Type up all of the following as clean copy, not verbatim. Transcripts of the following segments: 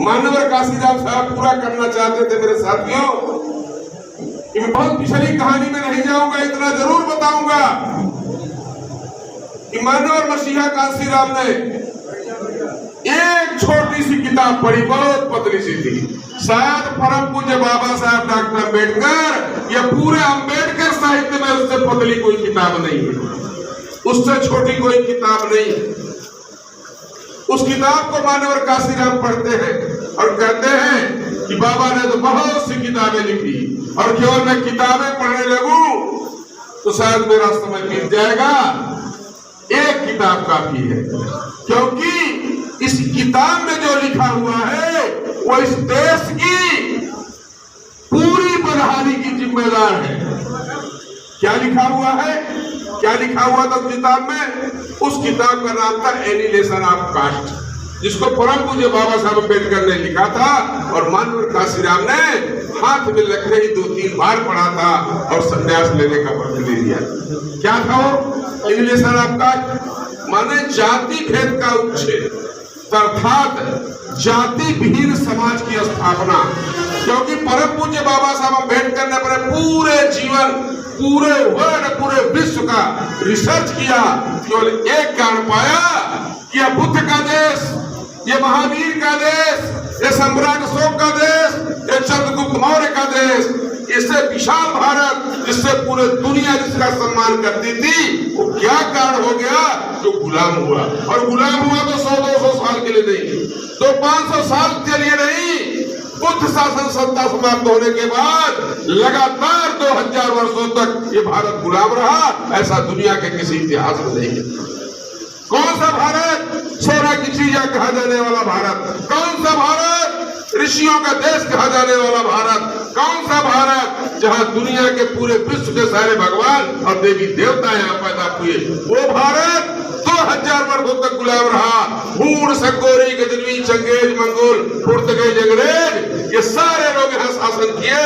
मानवर काशीराम साहब पूरा करना चाहते थे मेरे साथियों। कि बहुत पिछली कहानी में नहीं जाऊंगा, इतना जरूर बताऊंगा कि मानवर मसीहा काशीराम ने एक छोटी सी किताब पढ़ी, बहुत पतली सी थी। शायद परम पूज्य बाबा साहब डॉक्टर अम्बेडकर या पूरे अम्बेडकर साहित्य में उससे पतली कोई किताब नहीं है, उससे छोटी कोई किताब नहीं है। उस किताब को मानवर काशीराम पढ़ते हैं और कहते हैं कि बाबा ने तो बहुत सी किताबें लिखी और केवल मैं किताबें पढ़ने लगूं तो शायद मेरा समय बीत जाएगा। एक किताब काफी है, क्योंकि इस किताब में जो लिखा हुआ है वो इस देश की पूरी बदहाली की जिम्मेदार है। क्या लिखा हुआ है? क्या लिखा हुआ था किताब में? उस किताब का नाम था एनिहिलेशन ऑफ कास्ट, जिसको परम पूज्य बाबा साहब अम्बेडकर ने लिखा था और मानवर काशीराम ने हाथ में रखते ही 2-3 बार पढ़ा था और संन्यास लेने का व्रत ले लिया। क्या था वो? एनिहिलेशन ऑफ कास्ट माने जाति भेद का उच्छेद, अर्थात जाति विहीन समाज की स्थापना। क्योंकि परम पूज्य बाबा साहब अम्बेडकर ने अपने पूरे जीवन, पूरे वर्ल्ड, पूरे विश्व का रिसर्च किया, केवल एक कारण पाया कि यह बुद्ध का देश, ये महावीर का देश, ये सम्राट अशोक का देश, ये चंद्रगुप्त मौर्य का देश, इससे विशाल भारत जिससे पूरे दुनिया जिसका सम्मान करती थी, वो क्या कारण हो गया? जो गुलाम हुआ। और गुलाम हुआ तो 100-200 साल के लिए नहीं, तो 500 साल के लिए नहीं। बुद्ध शासन सत्ता समाप्त होने के बाद लगातार 2000 वर्षों तक ये भारत गुलाम रहा। ऐसा दुनिया के किसी इतिहास में नहीं है। कौन सा भारत? सोना की चिड़िया कहा जाने वाला भारत। कौन सा भारत? ऋषियों का देश कहा जाने वाला भारत। कौन सा भारत? जहां दुनिया के पूरे विश्व के सारे भगवान और देवी देवता यहाँ पैदा हुए। वो भारत 2000 वर्षों तक गुलाम रहा। हूण, संगोरी, गजनवी, चंगेज, मंगोल, पुर्तगाली, अंग्रेज, ये सारे लोग यहाँ शासन किए।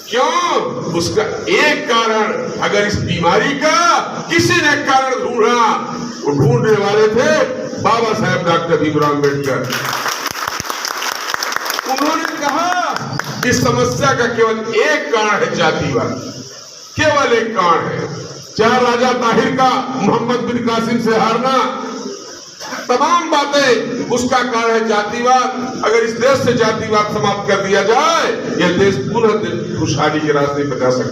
क्यों? उसका एक कारण, अगर इस बीमारी का किसी ने कारण ढूंढा, वो ढूंढने वाले थे बाबा साहेब डॉक्टर भीमराव अम्बेडकर। उन्होंने कहा इस समस्या का केवल एक कारण है, जातिवाद। केवल एक कारण है। चाहे राजा ताहिर का मोहम्मद बिन कासिम से हारना, तमाम बातें, उसका कारण है जातिवाद। अगर इस देश से जातिवाद समाप्त कर दिया जाए, यह देश पुनः खुशहाली के रास्ते पर जा सकता है।